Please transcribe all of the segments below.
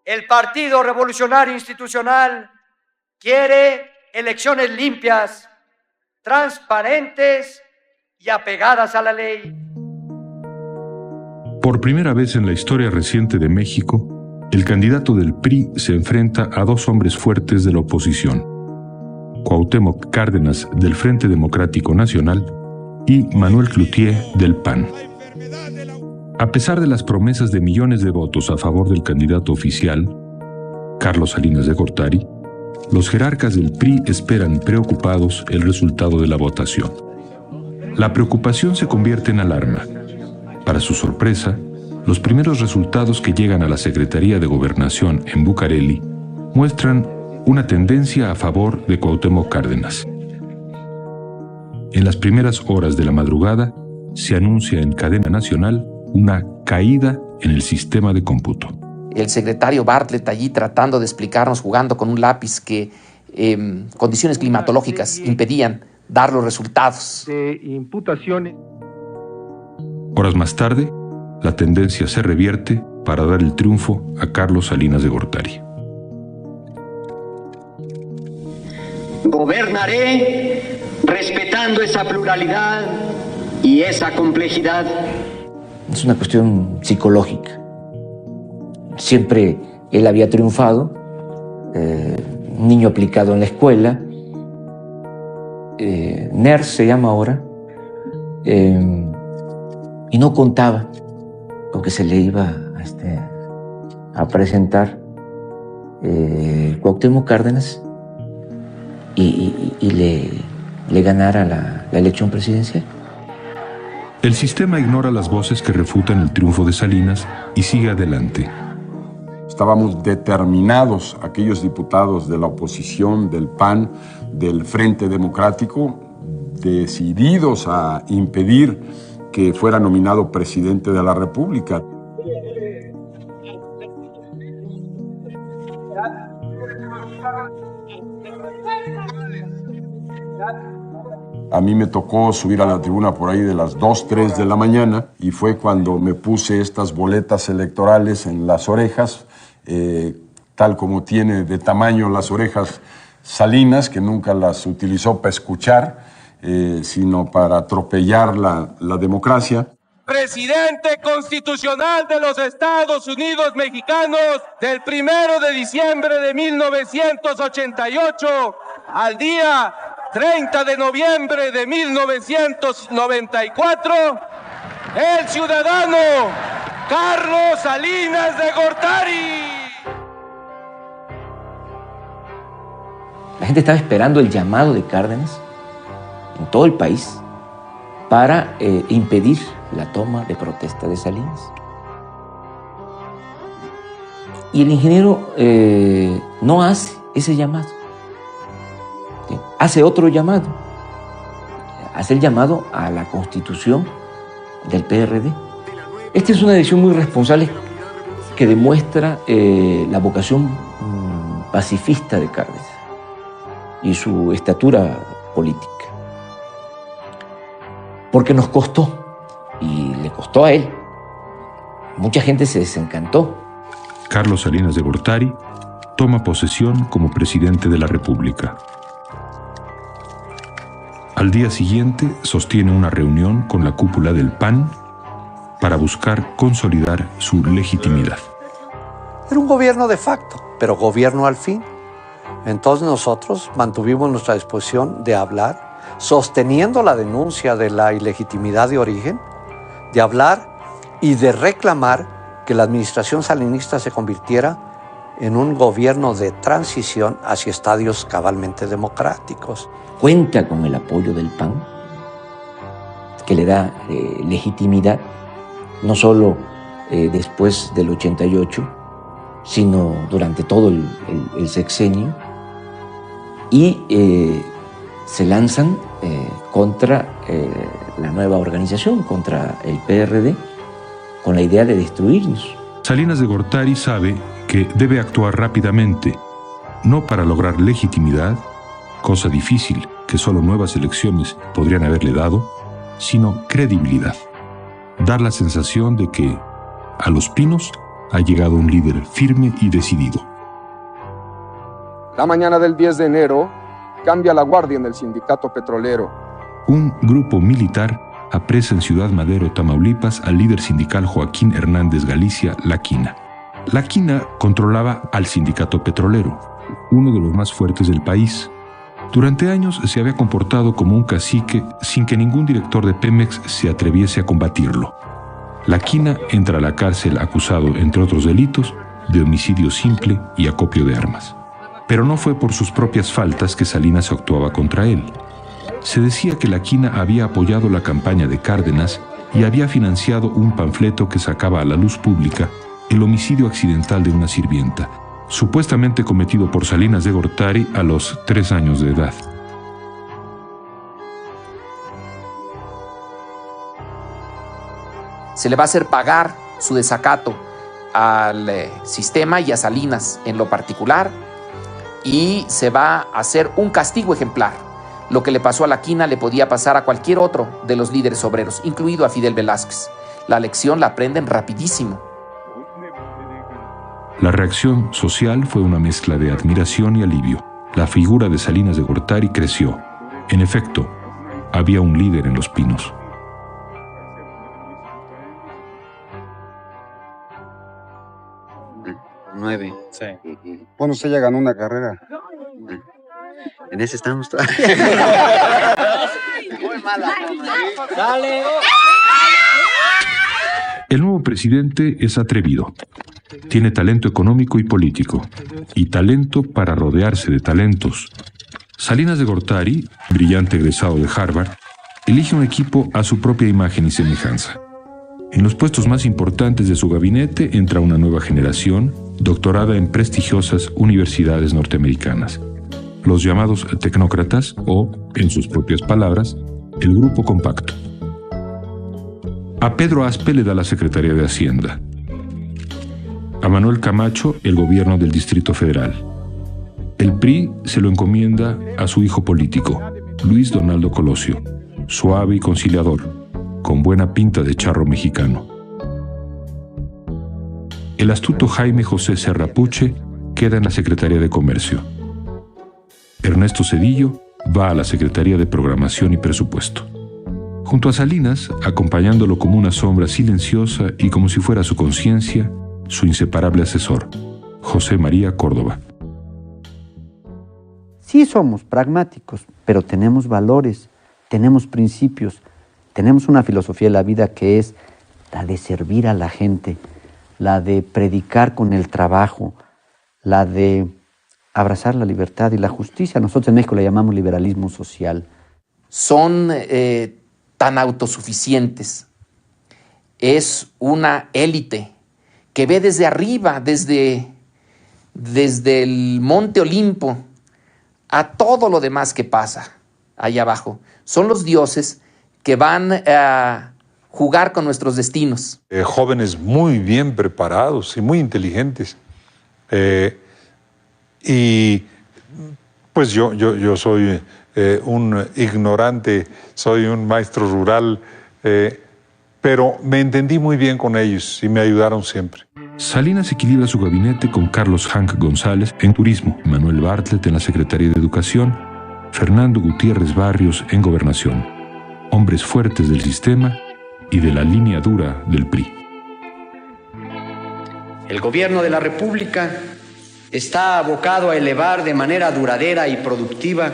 El Partido Revolucionario Institucional quiere elecciones limpias, transparentes y apegadas a la ley. Por primera vez en la historia reciente de México, el candidato del PRI se enfrenta a dos hombres fuertes de la oposición: Cuauhtémoc Cárdenas, del Frente Democrático Nacional, y Manuel Cloutier, del PAN. A pesar de las promesas de millones de votos a favor del candidato oficial, Carlos Salinas de Gortari, los jerarcas del PRI esperan preocupados el resultado de la votación. La preocupación se convierte en alarma. Para su sorpresa, los primeros resultados que llegan a la Secretaría de Gobernación en Bucareli muestran una tendencia a favor de Cuauhtémoc Cárdenas. En las primeras horas de la madrugada, se anuncia en cadena nacional una caída en el sistema de cómputo. El secretario Bartlett allí tratando de explicarnos, jugando con un lápiz, que condiciones climatológicas impedían dar los resultados. De imputaciones. Horas más tarde, la tendencia se revierte para dar el triunfo a Carlos Salinas de Gortari. Gobernaré respetando esa pluralidad y esa complejidad. Es una cuestión psicológica. Siempre él había triunfado, un niño aplicado en la escuela, nerd se llama ahora, y no contaba con que se le iba a presentar Cuauhtémoc Cárdenas y le ganara la elección presidencial. El sistema ignora las voces que refutan el triunfo de Salinas y sigue adelante. Estábamos determinados, aquellos diputados de la oposición, del PAN, del Frente Democrático, decididos a impedir que fuera nominado presidente de la República. A mí me tocó subir a la tribuna por ahí de las 2, 3 de la mañana y fue cuando me puse estas boletas electorales en las orejas, tal como tiene de tamaño las orejas Salinas, que nunca las utilizó para escuchar, sino para atropellar la democracia. Presidente constitucional de los Estados Unidos mexicanos del 1 de diciembre de 1988 al día 30 de noviembre de 1994, el ciudadano Carlos Salinas de Gortari. La gente estaba esperando el llamado de Cárdenas en todo el país para impedir la toma de protesta de Salinas. Y el ingeniero no hace ese llamado. ¿Sí? Hace otro llamado. Hace el llamado a la constitución del PRD. Esta es una decisión muy responsable que demuestra la vocación pacifista de Cárdenas y su estatura política. Porque nos costó, y le costó a él. Mucha gente se desencantó. Carlos Salinas de Gortari toma posesión como presidente de la República. Al día siguiente sostiene una reunión con la cúpula del PAN para buscar consolidar su legitimidad. Era un gobierno de facto, pero gobierno al fin. Entonces nosotros mantuvimos nuestra disposición de hablar, sosteniendo la denuncia de la ilegitimidad de origen, de hablar y de reclamar que la administración salinista se convirtiera en un gobierno de transición hacia estadios cabalmente democráticos. Cuenta con el apoyo del PAN, que le da legitimidad, no solo después del 88, sino durante todo el sexenio, y se lanzan contra la nueva organización, contra el PRD, con la idea de destruirnos. Salinas de Gortari sabe que debe actuar rápidamente, no para lograr legitimidad, cosa difícil que solo nuevas elecciones podrían haberle dado, sino credibilidad. Dar la sensación de que a Los Pinos ha llegado un líder firme y decidido. La mañana del 10 de enero cambia la guardia en el sindicato petrolero. Un grupo militar apresa en Ciudad Madero, Tamaulipas, al líder sindical Joaquín Hernández Galicia, La Quina. La Quina controlaba al sindicato petrolero, uno de los más fuertes del país. Durante años se había comportado como un cacique sin que ningún director de Pemex se atreviese a combatirlo. La Quina entra a la cárcel acusado, entre otros delitos, de homicidio simple y acopio de armas. Pero no fue por sus propias faltas que Salinas actuaba contra él. Se decía que La Quina había apoyado la campaña de Cárdenas y había financiado un panfleto que sacaba a la luz pública el homicidio accidental de una sirvienta, supuestamente cometido por Salinas de Gortari a los 3 años de edad. Se le va a hacer pagar su desacato al sistema y a Salinas en lo particular, y se va a hacer un castigo ejemplar. Lo que le pasó a La Quina le podía pasar a cualquier otro de los líderes obreros, incluido a Fidel Velázquez. La lección la aprenden rapidísimo. La reacción social fue una mezcla de admiración y alivio. La figura de Salinas de Gortari creció. En efecto, había un líder en Los Pinos. Nueve. Sí. Bueno, usted ya ganó una carrera. En ese estamos. Muy mala. Dale. El nuevo presidente es atrevido. Tiene talento económico y político, y talento para rodearse de talentos. Salinas de Gortari, brillante egresado de Harvard, elige un equipo a su propia imagen y semejanza. En los puestos más importantes de su gabinete entra una nueva generación, doctorada en prestigiosas universidades norteamericanas. Los llamados tecnócratas, o, en sus propias palabras, el Grupo Compacto. A Pedro Aspe le da la Secretaría de Hacienda. A Manuel Camacho, el gobierno del Distrito Federal. El PRI se lo encomienda a su hijo político, Luis Donaldo Colosio, suave y conciliador, con buena pinta de charro mexicano. El astuto Jaime José Serrapuche queda en la Secretaría de Comercio. Ernesto Zedillo va a la Secretaría de Programación y Presupuesto. Junto a Salinas, acompañándolo como una sombra silenciosa y como si fuera su conciencia, su inseparable asesor, José María Córdoba. Sí somos pragmáticos, pero tenemos valores, tenemos principios, tenemos una filosofía de la vida que es la de servir a la gente, la de predicar con el trabajo, la de abrazar la libertad y la justicia. Nosotros en México le llamamos liberalismo social. Son tan autosuficientes. Es una élite que ve desde arriba, desde el Monte Olimpo, a todo lo demás que pasa allá abajo. Son los dioses que van a jugar con nuestros destinos. Jóvenes muy bien preparados y muy inteligentes. Y pues yo soy un ignorante, soy un maestro rural, pero me entendí muy bien con ellos y me ayudaron siempre. Salinas equilibra su gabinete con Carlos Hank González en Turismo, Manuel Bartlett en la Secretaría de Educación, Fernando Gutiérrez Barrios en Gobernación, hombres fuertes del sistema y de la línea dura del PRI. El gobierno de la República está abocado a elevar de manera duradera y productiva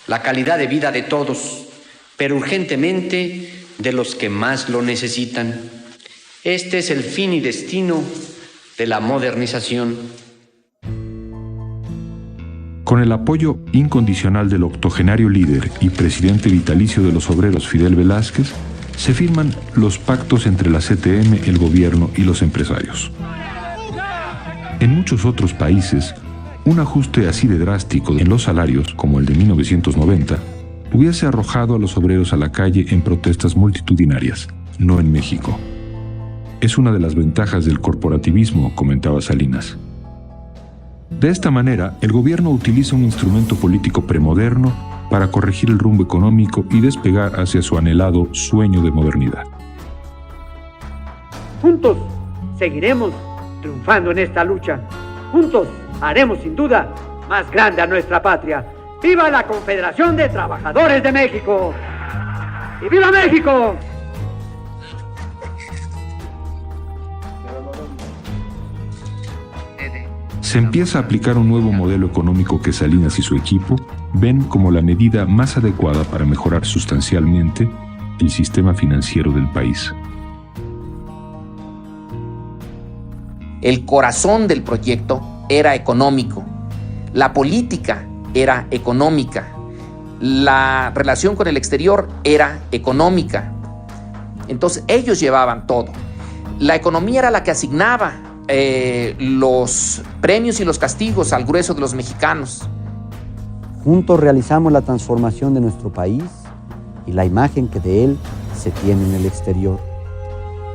la calidad de vida de todos, pero urgentemente de los que más lo necesitan. Este es el fin y destino de la modernización. Con el apoyo incondicional del octogenario líder y presidente vitalicio de los obreros Fidel Velázquez, se firman los pactos entre la CTM, el gobierno y los empresarios. En muchos otros países, un ajuste así de drástico en los salarios, como el de 1990, hubiese arrojado a los obreros a la calle en protestas multitudinarias, no en México. Es una de las ventajas del corporativismo, comentaba Salinas. De esta manera, el gobierno utiliza un instrumento político premoderno para corregir el rumbo económico y despegar hacia su anhelado sueño de modernidad. Juntos seguiremos triunfando en esta lucha. Juntos haremos sin duda más grande a nuestra patria. ¡Viva la Confederación de Trabajadores de México! ¡Y viva México! Se empieza a aplicar un nuevo modelo económico que Salinas y su equipo ven como la medida más adecuada para mejorar sustancialmente el sistema financiero del país. El corazón del proyecto era económico, la política era económica, la relación con el exterior era económica. Entonces ellos llevaban todo. La economía era la que asignaba los premios y los castigos al grueso de los mexicanos. Juntos realizamos la transformación de nuestro país y la imagen que de él se tiene en el exterior.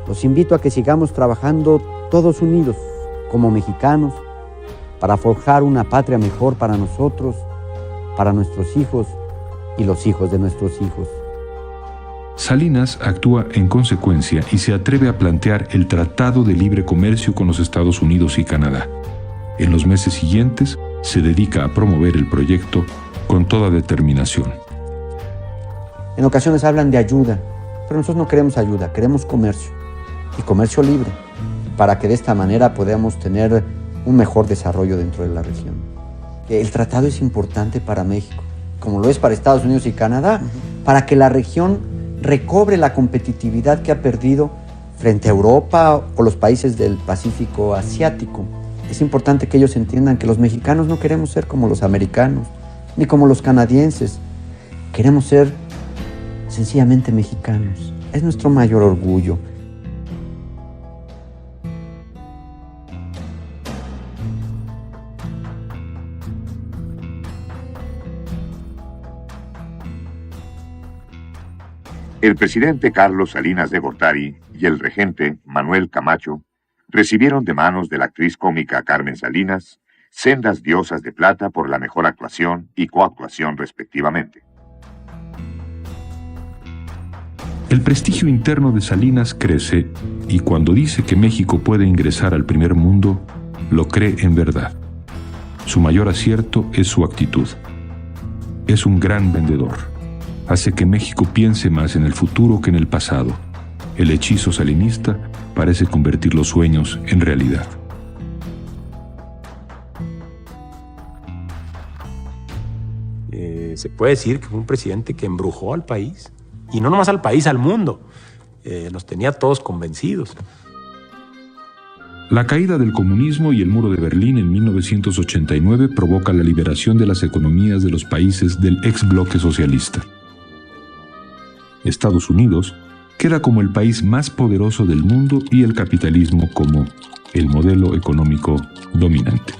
Los invito a que sigamos trabajando todos unidos como mexicanos para forjar una patria mejor para nosotros, para nuestros hijos y los hijos de nuestros hijos. Salinas actúa en consecuencia y se atreve a plantear el Tratado de Libre Comercio con los Estados Unidos y Canadá. En los meses siguientes, se dedica a promover el proyecto con toda determinación. En ocasiones hablan de ayuda, pero nosotros no queremos ayuda, queremos comercio, y comercio libre, para que de esta manera podamos tener un mejor desarrollo dentro de la región. El tratado es importante para México, como lo es para Estados Unidos y Canadá, para que la región recobre la competitividad que ha perdido frente a Europa o los países del Pacífico asiático. Es importante que ellos entiendan que los mexicanos no queremos ser como los americanos, ni como los canadienses. Queremos ser sencillamente mexicanos. Es nuestro mayor orgullo. El presidente Carlos Salinas de Gortari y el regente Manuel Camacho recibieron de manos de la actriz cómica Carmen Salinas sendas diosas de plata por la mejor actuación y coactuación respectivamente. El prestigio interno de Salinas crece y cuando dice que México puede ingresar al primer mundo, lo cree en verdad. Su mayor acierto es su actitud. Es un gran vendedor. Hace que México piense más en el futuro que en el pasado. El hechizo salinista parece convertir los sueños en realidad. Se puede decir que fue un presidente que embrujó al país, y no nomás al país, al mundo. Nos tenía todos convencidos. La caída del comunismo y el muro de Berlín en 1989 provoca la liberación de las economías de los países del ex bloque socialista. Estados Unidos queda como el país más poderoso del mundo y el capitalismo como el modelo económico dominante.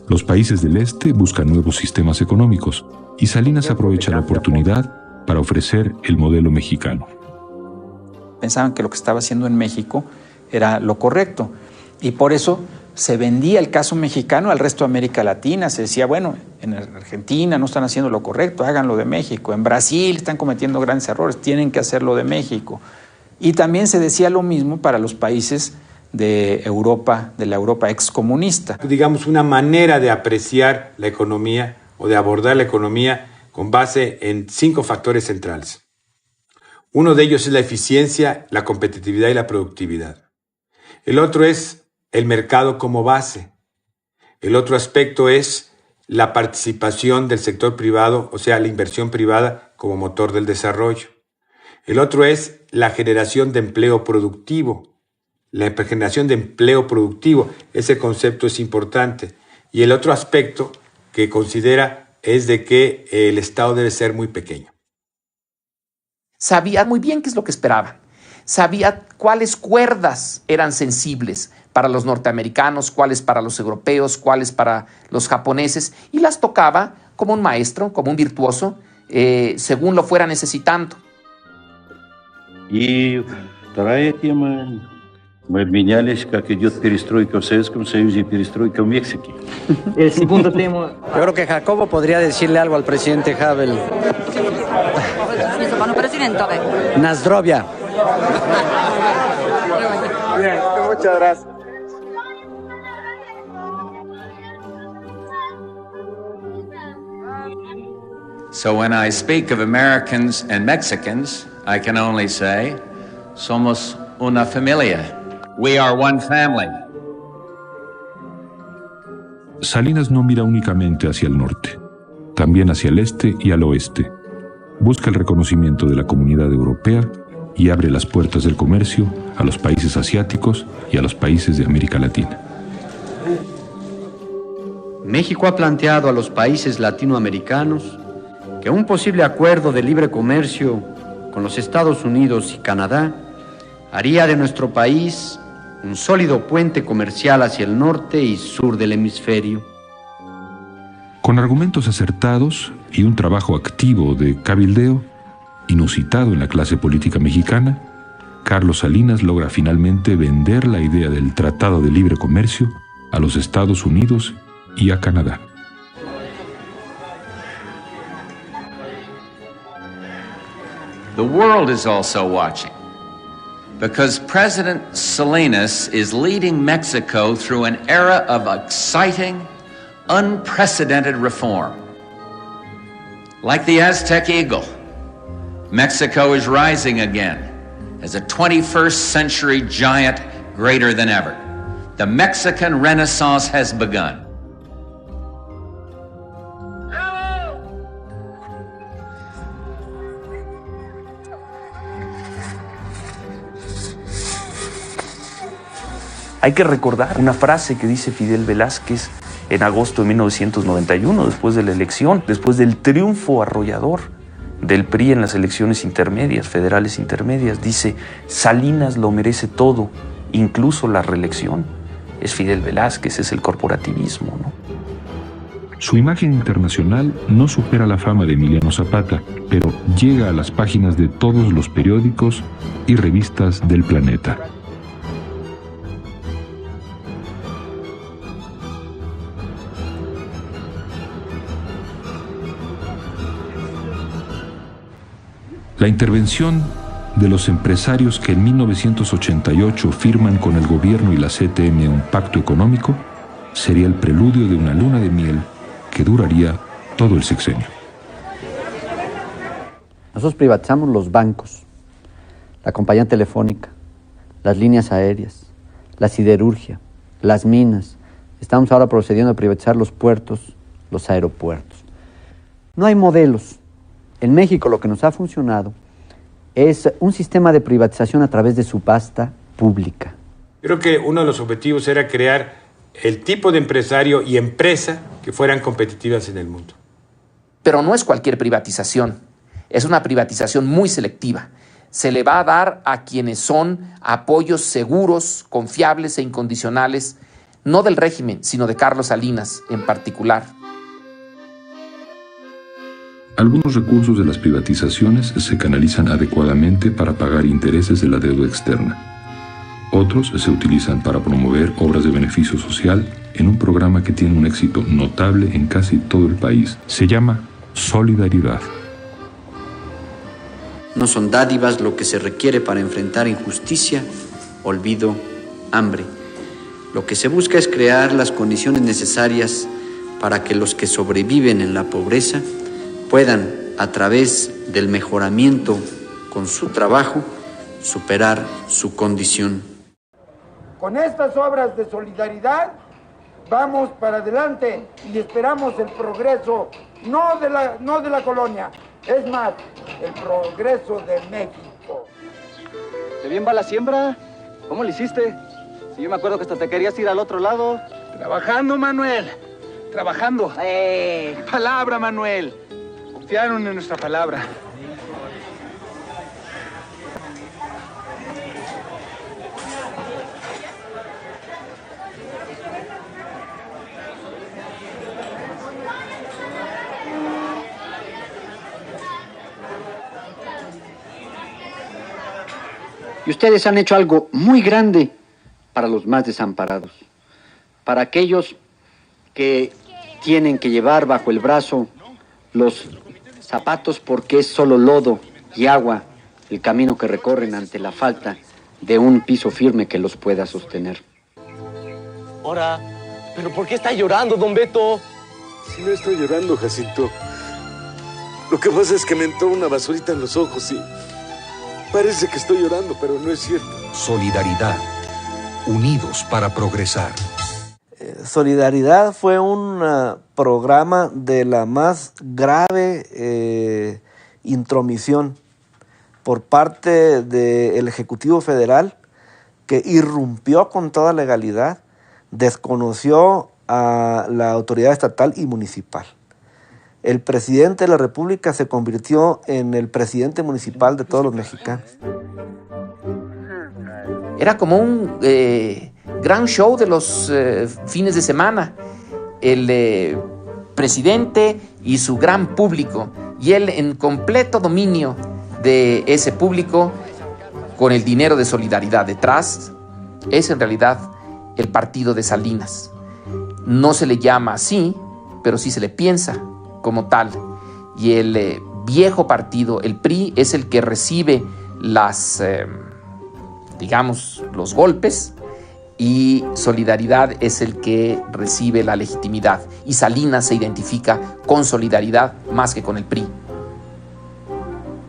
Los países del este buscan nuevos sistemas económicos y Salinas aprovecha la oportunidad para ofrecer el modelo mexicano. Pensaban que lo que estaba haciendo en México era lo correcto y por eso se vendía el caso mexicano al resto de América Latina. Se decía, bueno, en Argentina no están haciendo lo correcto, háganlo de México. En Brasil están cometiendo grandes errores, tienen que hacerlo de México. Y también se decía lo mismo para los países de Europa, de la Europa excomunista. Digamos, una manera de apreciar la economía o de abordar la economía con base en 5 factores centrales. Uno de ellos es la eficiencia, la competitividad y la productividad. El otro es el mercado como base. El otro aspecto es la participación del sector privado, o sea, la inversión privada como motor del desarrollo. El otro es la generación de empleo productivo. La generación de empleo productivo, ese concepto es importante. Y el otro aspecto que considera es de que el Estado debe ser muy pequeño. Sabía muy bien qué es lo que esperaban. Sabía cuáles cuerdas eran sensibles para los norteamericanos, cuáles para los europeos, cuáles para los japoneses, y las tocaba como un maestro, como un virtuoso, según lo fuera necesitando. И вторая тема, мы обменялись, как идет перестройка в Советском Союзе и перестройка в Мексике. El segundo tema. Yo creo que Jacobo podría decirle algo al presidente Havel. Panu prezidentovi. Na zdrowia. Bien, muchas gracias. So when I speak of Americans and Mexicans, I can only say, somos una familia. We are one family. Salinas no mira únicamente hacia el norte, también hacia el este y al oeste. Busca el reconocimiento de la comunidad europea y abre las puertas del comercio a los países asiáticos y a los países de América Latina. México ha planteado a los países latinoamericanos que un posible acuerdo de libre comercio con los Estados Unidos y Canadá haría de nuestro país un sólido puente comercial hacia el norte y sur del hemisferio. Con argumentos acertados y un trabajo activo de cabildeo, inusitado en la clase política mexicana, Carlos Salinas logra finalmente vender la idea del Tratado de Libre Comercio a los Estados Unidos y a Canadá. The world is also watching, because President Salinas is leading Mexico through an era of exciting, unprecedented reform. Like the Aztec eagle, Mexico is rising again as a 21st century giant greater than ever. The Mexican Renaissance has begun. Hay que recordar una frase que dice Fidel Velázquez en agosto de 1991, después de la elección, después del triunfo arrollador del PRI en las elecciones intermedias, federales intermedias. Dice, Salinas lo merece todo, incluso la reelección. Es Fidel Velázquez, es el corporativismo, ¿no? Su imagen internacional no supera la fama de Emiliano Zapata, pero llega a las páginas de todos los periódicos y revistas del planeta. La intervención de los empresarios que en 1988 firman con el gobierno y la CTM un pacto económico sería el preludio de una luna de miel que duraría todo el sexenio. Nosotros privatizamos los bancos, la compañía telefónica, las líneas aéreas, la siderurgia, las minas. Estamos ahora procediendo a privatizar los puertos, los aeropuertos. No hay modelos. En México lo que nos ha funcionado es un sistema de privatización a través de subasta pública. Creo que uno de los objetivos era crear el tipo de empresario y empresa que fueran competitivas en el mundo. Pero no es cualquier privatización, es una privatización muy selectiva. Se le va a dar a quienes son apoyos seguros, confiables e incondicionales, no del régimen, sino de Carlos Salinas en particular. Algunos recursos de las privatizaciones se canalizan adecuadamente para pagar intereses de la deuda externa. Otros se utilizan para promover obras de beneficio social en un programa que tiene un éxito notable en casi todo el país. Se llama Solidaridad. No son dádivas lo que se requiere para enfrentar injusticia, olvido, hambre. Lo que se busca es crear las condiciones necesarias para que los que sobreviven en la pobreza puedan, a través del mejoramiento con su trabajo, superar su condición. Con estas obras de solidaridad vamos para adelante y esperamos el progreso no de la colonia, es más, el progreso de México. ¿De bien va la siembra? ¿Cómo le hiciste? Si yo me acuerdo que hasta te querías ir al otro lado. Trabajando, Manuel. Trabajando. Palabra, Manuel. Confiaron en nuestra palabra. Y ustedes han hecho algo muy grande para los más desamparados, para aquellos que tienen que llevar bajo el brazo los zapatos porque es solo lodo y agua el camino que recorren ante la falta de un piso firme que los pueda sostener. Ahora, ¿pero por qué está llorando, don Beto? Si no estoy llorando, Jacinto. Lo que pasa es que me entró una basurita en los ojos y parece que estoy llorando, pero no es cierto. Solidaridad. Unidos para progresar. Solidaridad fue un programa de la más grave intromisión por parte del Ejecutivo Federal, que irrumpió con toda legalidad, desconoció a la autoridad estatal y municipal. El presidente de la República se convirtió en el presidente municipal de todos los mexicanos. Era como un gran show de los fines de semana. El presidente y su gran público, y él en completo dominio de ese público, con el dinero de Solidaridad detrás. Es en realidad el partido de Salinas. No se le llama así, pero sí se le piensa como tal. Y el viejo partido, el PRI, es el que recibe las, los golpes, y Solidaridad es el que recibe la legitimidad. Y Salinas se identifica con Solidaridad más que con el PRI.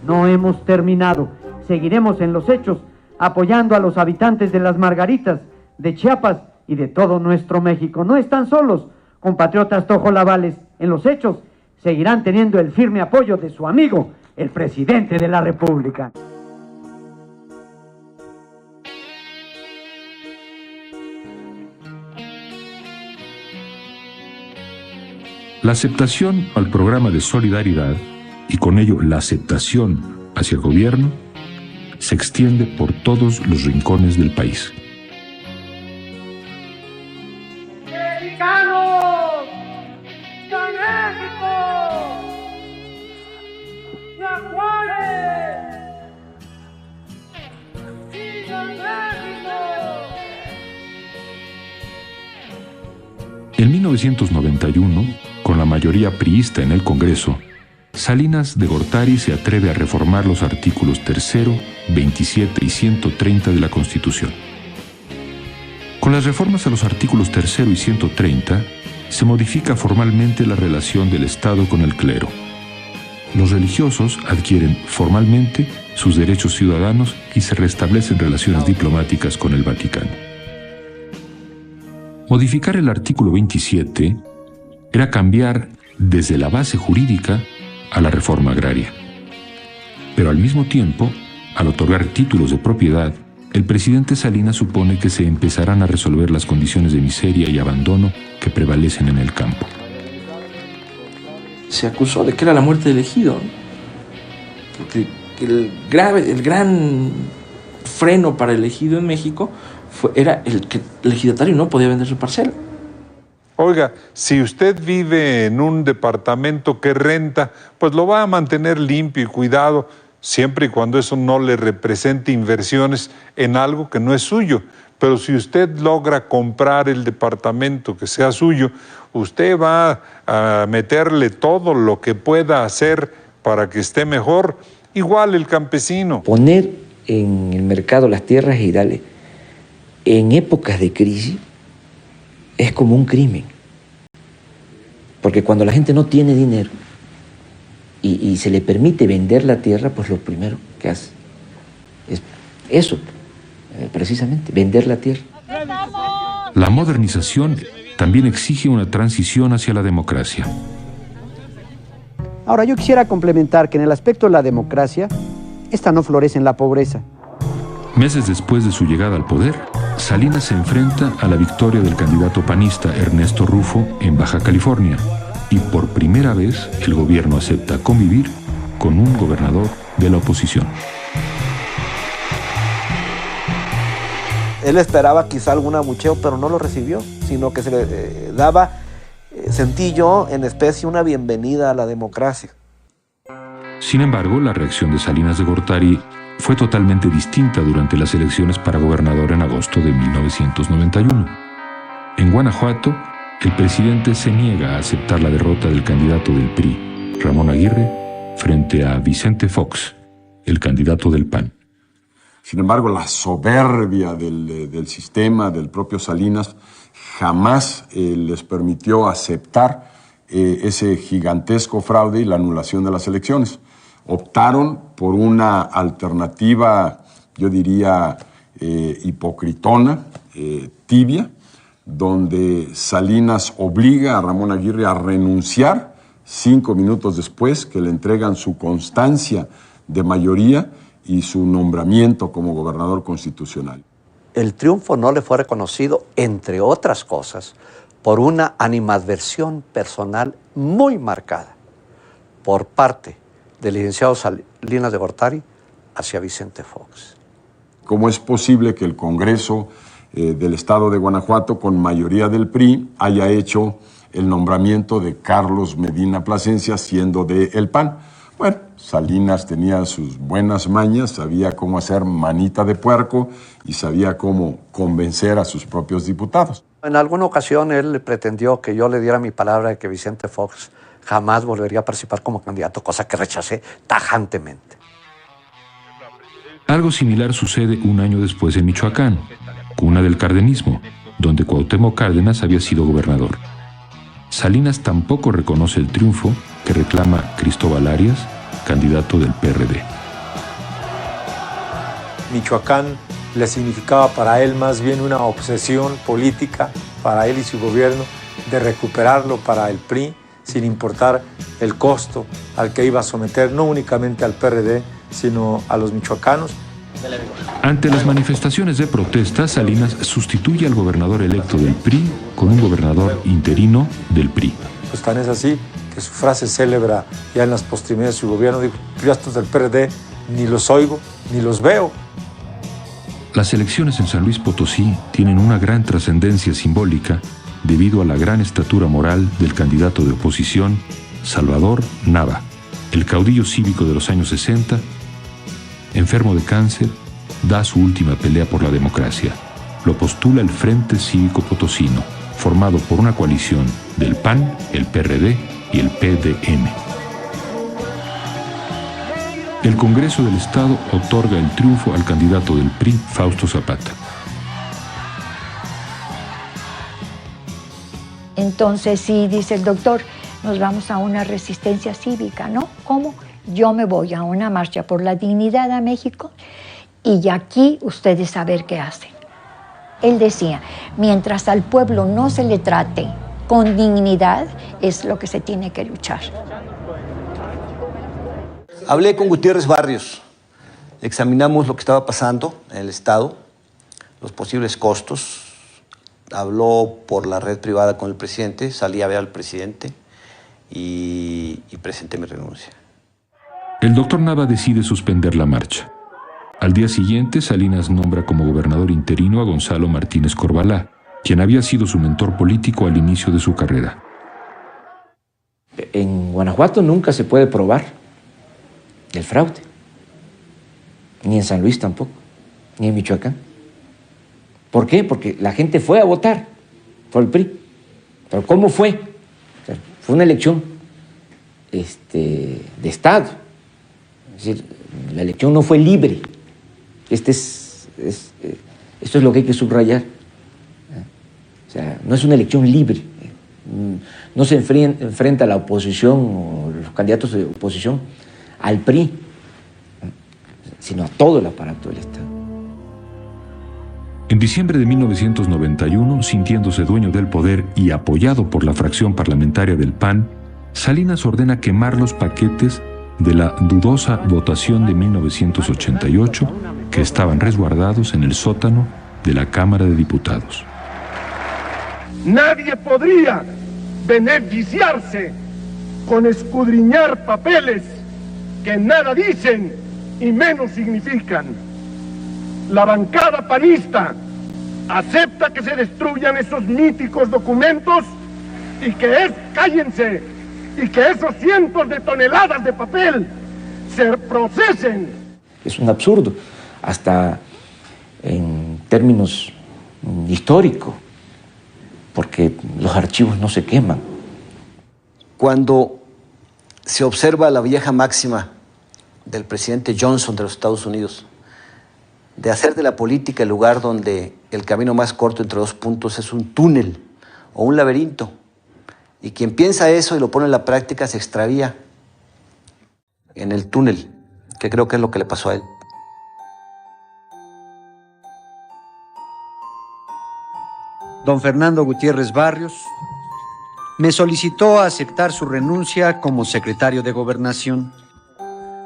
No hemos terminado. Seguiremos en los hechos, apoyando a los habitantes de las Margaritas, de Chiapas y de todo nuestro México. No están solos, compatriotas tojolabales. En los hechos seguirán teniendo el firme apoyo de su amigo, el presidente de la República. La aceptación al programa de Solidaridad, y con ello la aceptación hacia el gobierno, se extiende por todos los rincones del país. ¡Mexicanos! ¡De México! ¡De Juárez! ¡Viva México! En 1991, con la mayoría priista en el Congreso, Salinas de Gortari se atreve a reformar los artículos 3, 27 y 130 de la Constitución. Con las reformas a los artículos 3 y 130, se modifica formalmente la relación del Estado con el clero. Los religiosos adquieren formalmente sus derechos ciudadanos y se restablecen relaciones diplomáticas con el Vaticano. Modificar el artículo 27 era cambiar desde la base jurídica a la reforma agraria. Pero al mismo tiempo, al otorgar títulos de propiedad, el presidente Salinas supone que se empezarán a resolver las condiciones de miseria y abandono que prevalecen en el campo. Se acusó de que era la muerte del ejido, ¿no? Porque el gran freno para el ejido en México era el que el ejidatario no podía vender su parcela. Oiga, si usted vive en un departamento que renta, pues lo va a mantener limpio y cuidado, siempre y cuando eso no le represente inversiones en algo que no es suyo. Pero si usted logra comprar el departamento que sea suyo, usted va a meterle todo lo que pueda hacer para que esté mejor, igual el campesino. Poner en el mercado las tierras ejidales en épocas de crisis es como un crimen, porque cuando la gente no tiene dinero y se le permite vender la tierra, pues lo primero que hace es eso, precisamente, vender la tierra. La modernización también exige una transición hacia la democracia. Ahora, yo quisiera complementar que en el aspecto de la democracia, esta no florece en la pobreza. Meses después de su llegada al poder, Salinas se enfrenta a la victoria del candidato panista Ernesto Rufo en Baja California, y por primera vez el gobierno acepta convivir con un gobernador de la oposición. Él esperaba quizá algún abucheo, pero no lo recibió, sino que se le daba, sentí yo, en especie una bienvenida a la democracia. Sin embargo, la reacción de Salinas de Gortari fue totalmente distinta durante las elecciones para gobernador en agosto de 1991. En Guanajuato, el presidente se niega a aceptar la derrota del candidato del PRI, Ramón Aguirre, frente a Vicente Fox, el candidato del PAN. Sin embargo, la soberbia del sistema, del propio Salinas, jamás les permitió aceptar ese gigantesco fraude y la anulación de las elecciones. Optaron por una alternativa, yo diría, hipocritona, tibia, donde Salinas obliga a Ramón Aguirre a renunciar 5 minutos después que le entregan su constancia de mayoría y su nombramiento como gobernador constitucional. El triunfo no le fue reconocido, entre otras cosas, por una animadversión personal muy marcada por parte del licenciado Salinas de Gortari hacia Vicente Fox. ¿Cómo es posible que el Congreso del Estado de Guanajuato, con mayoría del PRI, haya hecho el nombramiento de Carlos Medina Plasencia siendo del PAN? Bueno, Salinas tenía sus buenas mañas, sabía cómo hacer manita de puerco y sabía cómo convencer a sus propios diputados. En alguna ocasión él pretendió que yo le diera mi palabra de que Vicente Fox jamás volvería a participar como candidato, cosa que rechacé tajantemente. Algo similar sucede un año después en Michoacán, cuna del cardenismo, donde Cuauhtémoc Cárdenas había sido gobernador. Salinas tampoco reconoce el triunfo que reclama Cristóbal Arias, candidato del PRD. Michoacán le significaba para él más bien una obsesión política, para él y su gobierno, de recuperarlo para el PRI, sin importar el costo al que iba a someter no únicamente al PRD, sino a los michoacanos. Ante las manifestaciones de protesta, Salinas sustituye al gobernador electo del PRI con un gobernador interino del PRI. Pues tan es así que su frase célebre ya en las postrimerías de su gobierno dijo: yo a estos del PRD ni los oigo ni los veo. Las elecciones en San Luis Potosí tienen una gran trascendencia simbólica debido a la gran estatura moral del candidato de oposición, Salvador Nava, el caudillo cívico de los años 60, enfermo de cáncer, da su última pelea por la democracia. Lo postula el Frente Cívico Potosino, formado por una coalición del PAN, el PRD y el PDM. El Congreso del Estado otorga el triunfo al candidato del PRI, Fausto Zapata. Entonces, sí, dice el doctor, nos vamos a una resistencia cívica, ¿no? ¿Cómo? Yo me voy a una marcha por la dignidad a México y aquí ustedes saber qué hacen. Él decía, mientras al pueblo no se le trate con dignidad, es lo que se tiene que luchar. Hablé con Gutiérrez Barrios, examinamos lo que estaba pasando en el Estado, los posibles costos, habló por la red privada con el presidente, salí a ver al presidente y presenté mi renuncia. El doctor Nava decide suspender la marcha. Al día siguiente, Salinas nombra como gobernador interino a Gonzalo Martínez Corbalá, quien había sido su mentor político al inicio de su carrera. En Guanajuato nunca se puede probar el fraude, ni en San Luis tampoco, ni en Michoacán. ¿Por qué? Porque la gente fue a votar por el PRI. ¿Pero cómo fue? O sea, fue una elección de Estado. Es decir, la elección no fue libre. Esto es lo que hay que subrayar. O sea, no es una elección libre. No se enfrenta a la oposición o los candidatos de oposición al PRI, sino a todo el aparato del Estado. En diciembre de 1991, sintiéndose dueño del poder y apoyado por la fracción parlamentaria del PAN, Salinas ordena quemar los paquetes de la dudosa votación de 1988 que estaban resguardados en el sótano de la Cámara de Diputados. Nadie podría beneficiarse con escudriñar papeles que nada dicen y menos significan. La bancada panista acepta que se destruyan esos míticos documentos y que cállense, y que esos cientos de toneladas de papel se procesen. Es un absurdo, hasta en términos históricos, porque los archivos no se queman. Cuando se observa la vieja máxima del presidente Johnson de los Estados Unidos, de hacer de la política el lugar donde el camino más corto entre dos puntos es un túnel o un laberinto, y quien piensa eso y lo pone en la práctica se extravía en el túnel, que creo que es lo que le pasó a él. Don Fernando Gutiérrez Barrios me solicitó aceptar su renuncia como secretario de Gobernación.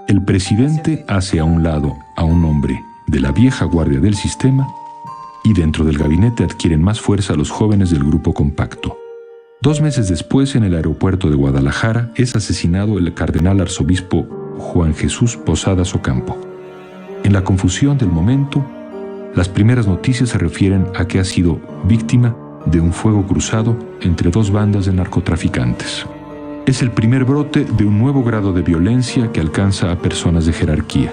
El presidente hace a un lado a un hombre de la vieja guardia del sistema y dentro del gabinete adquieren más fuerza los jóvenes del grupo compacto. 2 meses después, en el aeropuerto de Guadalajara, es asesinado el cardenal arzobispo Juan Jesús Posadas Ocampo. En la confusión del momento, las primeras noticias se refieren a que ha sido víctima de un fuego cruzado entre 2 bandas de narcotraficantes. Es el primer brote de un nuevo grado de violencia que alcanza a personas de jerarquía.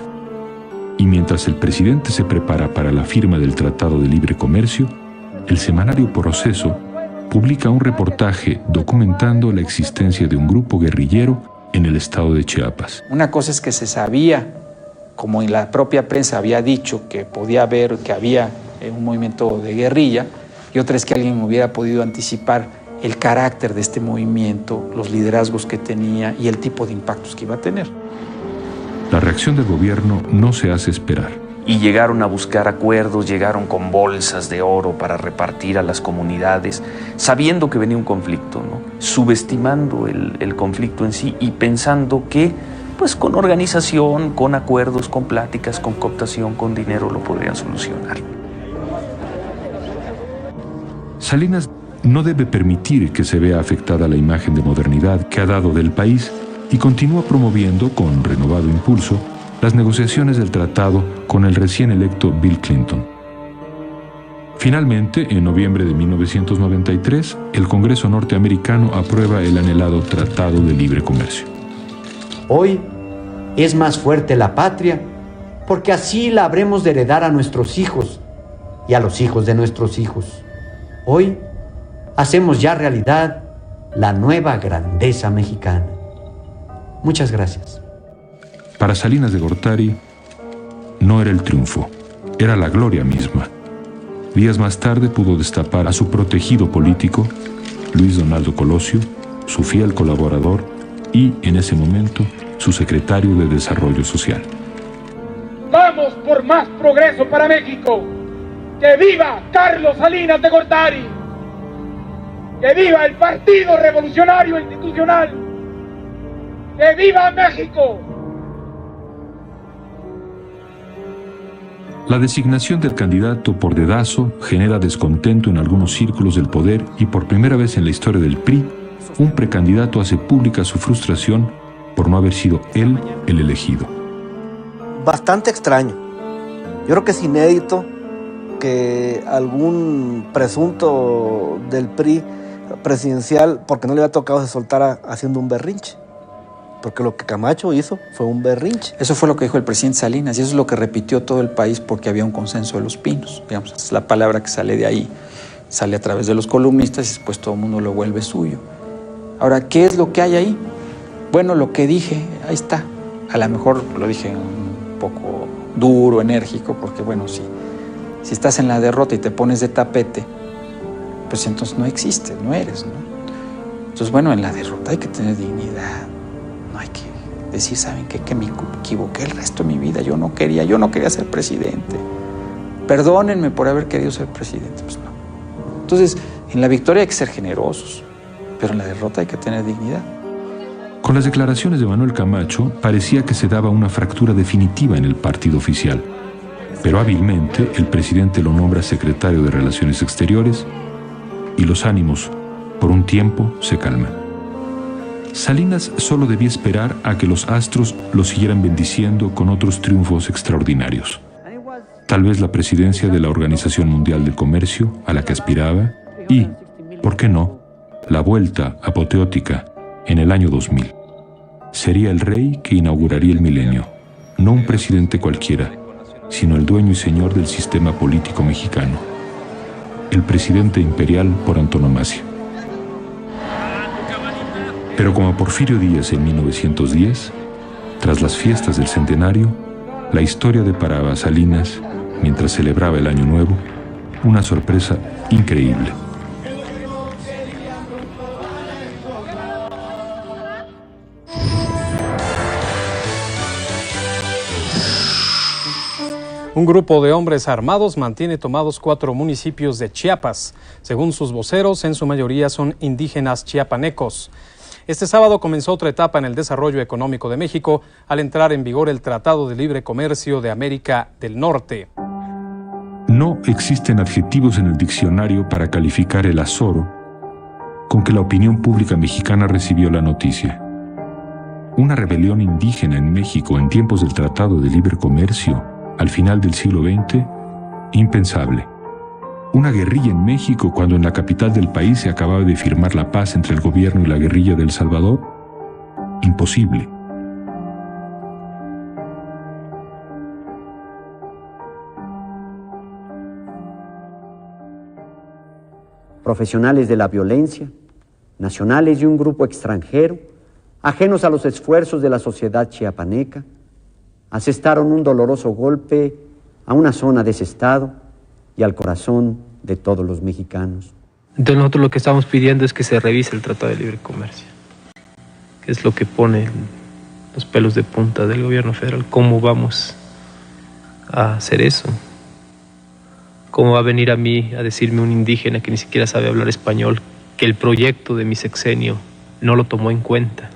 Y mientras el presidente se prepara para la firma del Tratado de Libre Comercio, el semanario Proceso publica un reportaje documentando la existencia de un grupo guerrillero en el estado de Chiapas. Una cosa es que se sabía, como en la propia prensa había dicho, que podía haber, que había un movimiento de guerrilla, y otra es que alguien hubiera podido anticipar el carácter de este movimiento, los liderazgos que tenía y el tipo de impactos que iba a tener. La reacción del gobierno no se hace esperar. Y llegaron a buscar acuerdos, llegaron con bolsas de oro para repartir a las comunidades, sabiendo que venía un conflicto, ¿no? Subestimando el conflicto en sí y pensando que, pues con organización, con acuerdos, con pláticas, con cooptación, con dinero lo podrían solucionar. Salinas no debe permitir que se vea afectada la imagen de modernidad que ha dado del país y continúa promoviendo con renovado impulso las negociaciones del tratado con el recién electo Bill Clinton. Finalmente, en noviembre de 1993, el Congreso norteamericano aprueba el anhelado Tratado de Libre Comercio. Hoy es más fuerte la patria porque así la habremos de heredar a nuestros hijos y a los hijos de nuestros hijos. Hoy hacemos ya realidad la nueva grandeza mexicana. Muchas gracias. Para Salinas de Gortari, no era el triunfo, era la gloria misma. Días más tarde pudo destapar a su protegido político, Luis Donaldo Colosio, su fiel colaborador y, en ese momento, su secretario de Desarrollo Social. ¡Vamos por más progreso para México! ¡Que viva Carlos Salinas de Gortari! ¡Que viva el Partido Revolucionario Institucional! ¡Que viva México! La designación del candidato por dedazo genera descontento en algunos círculos del poder y por primera vez en la historia del PRI, un precandidato hace pública su frustración por no haber sido él el elegido. Bastante extraño. Yo creo que es inédito que algún presunto del PRI presidencial, porque no le había tocado, se soltara haciendo un berrinche. Porque lo que Camacho hizo fue un berrinche. Eso fue lo que dijo el presidente Salinas y eso es lo que repitió todo el país porque había un consenso de los pinos. Digamos, es la palabra que sale de ahí, sale a través de los columnistas y después todo el mundo lo vuelve suyo. Ahora, ¿qué es lo que hay ahí? Bueno, lo que dije, ahí está. A lo mejor lo dije un poco duro, enérgico, porque bueno, si estás en la derrota y te pones de tapete, pues entonces no existes, no eres, ¿no? Entonces, bueno, en la derrota hay que tener dignidad. No hay que decir, ¿saben qué? Que me equivoqué el resto de mi vida. Yo no quería ser presidente. perdónenme por haber querido ser presidente. Pues no. Entonces, en la victoria hay que ser generosos, pero en la derrota hay que tener dignidad. Con las declaraciones de Manuel Camacho, parecía que se daba una fractura definitiva en el partido oficial. Pero hábilmente, el presidente lo nombra secretario de Relaciones Exteriores y los ánimos, por un tiempo, se calman. Salinas solo debía esperar a que los astros lo siguieran bendiciendo con otros triunfos extraordinarios. Tal vez la presidencia de la Organización Mundial del Comercio, a la que aspiraba, y, ¿por qué no?, la vuelta apoteótica en el año 2000. Sería el rey que inauguraría el milenio, no un presidente cualquiera, sino el dueño y señor del sistema político mexicano, el presidente imperial por antonomasia. Pero como Porfirio Díaz en 1910, tras las fiestas del centenario, la historia deparaba a Salinas, mientras celebraba el Año Nuevo, una sorpresa increíble. Un grupo de hombres armados mantiene tomados 4 municipios de Chiapas. Según sus voceros, en su mayoría son indígenas chiapanecos. Este sábado comenzó otra etapa en el desarrollo económico de México al entrar en vigor el Tratado de Libre Comercio de América del Norte. No existen adjetivos en el diccionario para calificar el azoro con que la opinión pública mexicana recibió la noticia. Una rebelión indígena en México en tiempos del Tratado de Libre Comercio, al final del siglo XX, impensable. Una guerrilla en México cuando en la capital del país se acababa de firmar la paz entre el gobierno y la guerrilla de El Salvador, imposible. Profesionales de la violencia, nacionales y un grupo extranjero, ajenos a los esfuerzos de la sociedad chiapaneca, asestaron un doloroso golpe a una zona de ese estado y al corazón de todos los mexicanos. Entonces nosotros lo que estamos pidiendo es que se revise el Tratado de Libre Comercio, que es lo que pone los pelos de punta del gobierno federal. ¿Cómo vamos a hacer eso? ¿Cómo va a venir a mí a decirme un indígena que ni siquiera sabe hablar español que el proyecto de mi sexenio no lo tomó en cuenta,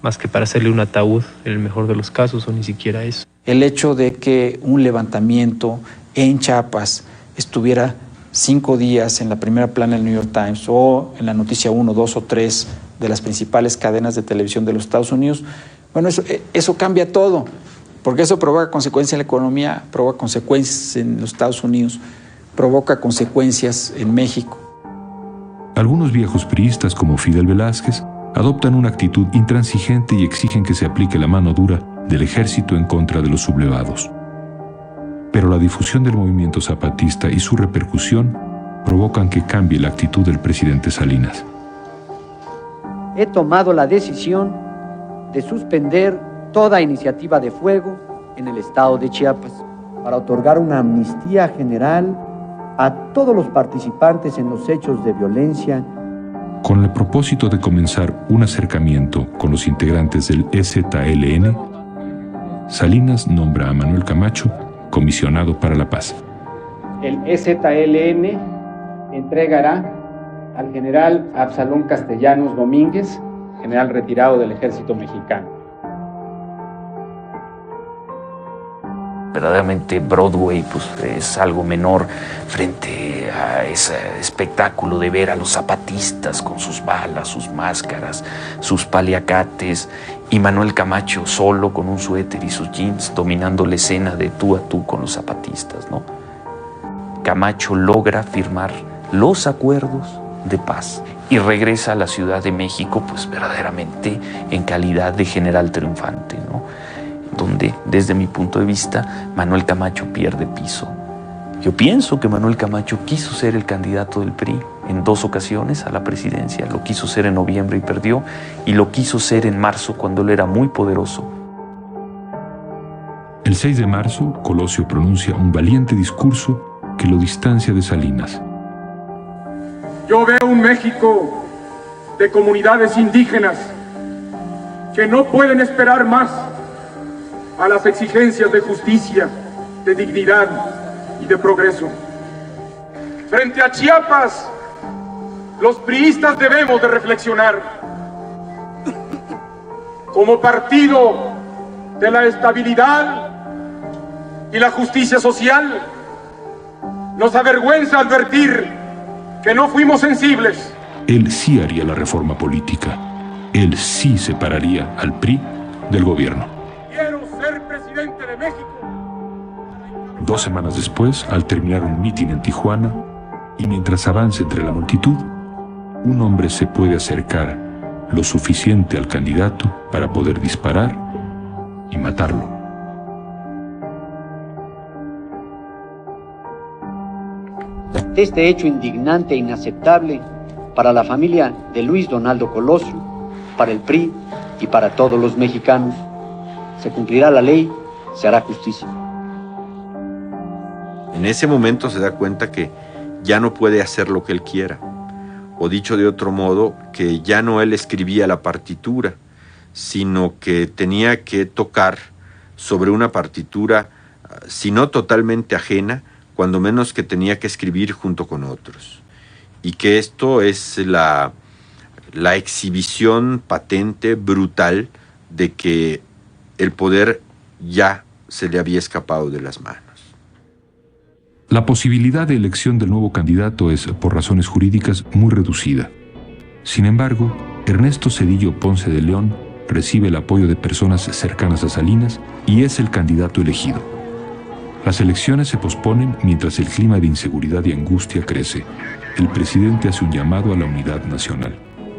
más que para hacerle un ataúd en el mejor de los casos, o ni siquiera eso? El hecho de que un levantamiento en Chiapas estuviera 5 días en la primera plana del New York Times o en la noticia 1, 2 o 3 de las principales cadenas de televisión de los Estados Unidos, bueno, eso cambia todo, porque eso provoca consecuencias en la economía, provoca consecuencias en los Estados Unidos, provoca consecuencias en México. Algunos viejos priistas como Fidel Velázquez adoptan una actitud intransigente y exigen que se aplique la mano dura del ejército en contra de los sublevados. Pero la difusión del movimiento zapatista y su repercusión provocan que cambie la actitud del presidente Salinas. He tomado la decisión de suspender toda iniciativa de fuego en el estado de Chiapas para otorgar una amnistía general a todos los participantes en los hechos de violencia, con el propósito de comenzar un acercamiento con los integrantes del EZLN. Salinas nombra a Manuel Camacho comisionado para la paz. El EZLN entregará al general Absalón Castellanos Domínguez, general retirado del ejército mexicano. Verdaderamente Broadway pues, es algo menor frente a ese espectáculo de ver a los zapatistas con sus balas, sus máscaras, sus paliacates, y Manuel Camacho solo con un suéter y sus jeans dominando la escena de tú a tú con los zapatistas, ¿no? Camacho logra firmar los acuerdos de paz y regresa a la Ciudad de México pues verdaderamente en calidad de general triunfante, ¿no? Donde, desde mi punto de vista, Manuel Camacho pierde piso. Yo pienso que Manuel Camacho quiso ser el candidato del PRI en 2 ocasiones a la presidencia. Lo quiso ser en noviembre y perdió, y lo quiso ser en marzo cuando él era muy poderoso. El 6 de marzo, Colosio pronuncia un valiente discurso que lo distancia de Salinas. Yo veo un México de comunidades indígenas que no pueden esperar más a las exigencias de justicia, de dignidad y de progreso. Frente a Chiapas, los priistas debemos de reflexionar. Como partido de la estabilidad y la justicia social, nos avergüenza advertir que no fuimos sensibles. Él sí haría la reforma política. Él sí separaría al PRI del gobierno. Quiero ser presidente de México. 2 semanas después, al terminar un mitin en Tijuana, y mientras avance entre la multitud, un hombre se puede acercar lo suficiente al candidato para poder disparar y matarlo. Este hecho indignante e inaceptable para la familia de Luis Donaldo Colosio, para el PRI y para todos los mexicanos. Se cumplirá la ley, se hará justicia. En ese momento se da cuenta que ya no puede hacer lo que él quiera. O dicho de otro modo, que ya no él escribía la partitura, sino que tenía que tocar sobre una partitura, si no totalmente ajena, cuando menos que tenía que escribir junto con otros. Y que esto es la exhibición patente, brutal, de que el poder ya se le había escapado de las manos. La posibilidad de elección del nuevo candidato es, por razones jurídicas, muy reducida. Sin embargo, Ernesto Zedillo Ponce de León recibe el apoyo de personas cercanas a Salinas y es el candidato elegido. Las elecciones se posponen mientras el clima de inseguridad y angustia crece. El presidente hace un llamado a la unidad nacional.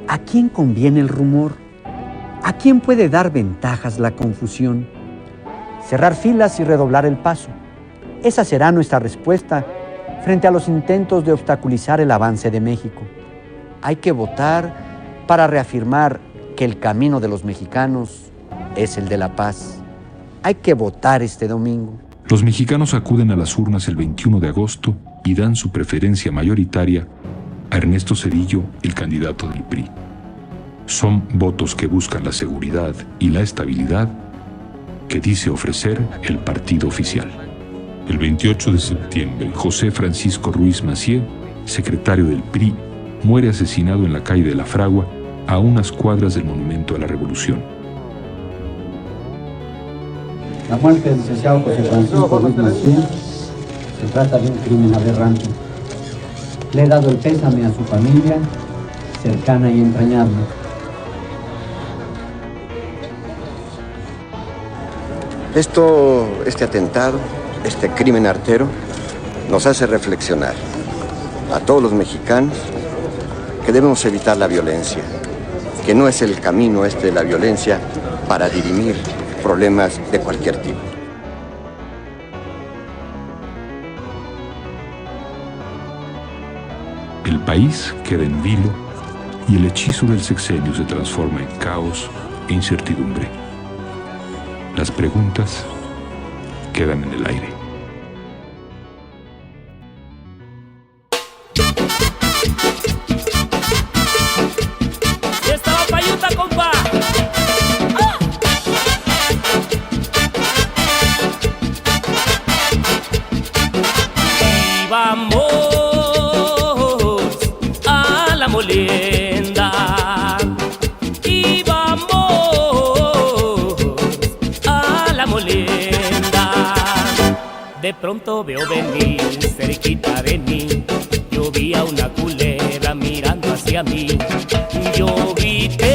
¿A quién conviene el rumor? ¿A quién puede dar ventajas la confusión? Cerrar filas y redoblar el paso. Esa será nuestra respuesta frente a los intentos de obstaculizar el avance de México. Hay que votar para reafirmar que el camino de los mexicanos es el de la paz. Hay que votar este domingo. Los mexicanos acuden a las urnas el 21 de agosto y dan su preferencia mayoritaria a Ernesto Zedillo, el candidato del PRI. Son votos que buscan la seguridad y la estabilidad que dice ofrecer el partido oficial. El 28 de septiembre, José Francisco Ruiz Massieu, secretario del PRI, muere asesinado en la calle de La Fragua, a unas cuadras del Monumento a la Revolución. La muerte del licenciado José Francisco Ruiz Massieu se trata de un crimen aberrante. Le he dado el pésame a su familia, cercana y entrañable. Este atentado, este crimen artero, nos hace reflexionar a todos los mexicanos que debemos evitar la violencia, que no es el camino de la violencia para dirimir problemas de cualquier tipo. El país queda en vilo y el hechizo del sexenio se transforma en caos e incertidumbre. Las preguntas quedan en el aire. Esta va payuta, compa. Y vamos a la molienda. Y vamos a la molienda. De pronto veo venir cerquita de mí. Yo vi a una culebra mirando hacia mí. Yo grité,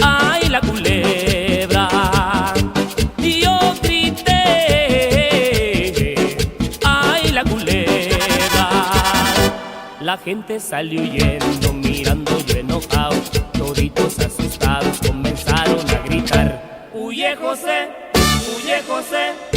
¡ay, la culebra! Y yo grité, ¡ay, la culebra! La gente salió huyendo, mirando yo enojado. Toditos asustados comenzaron a gritar: ¡Huye, José! ¡Huye, José!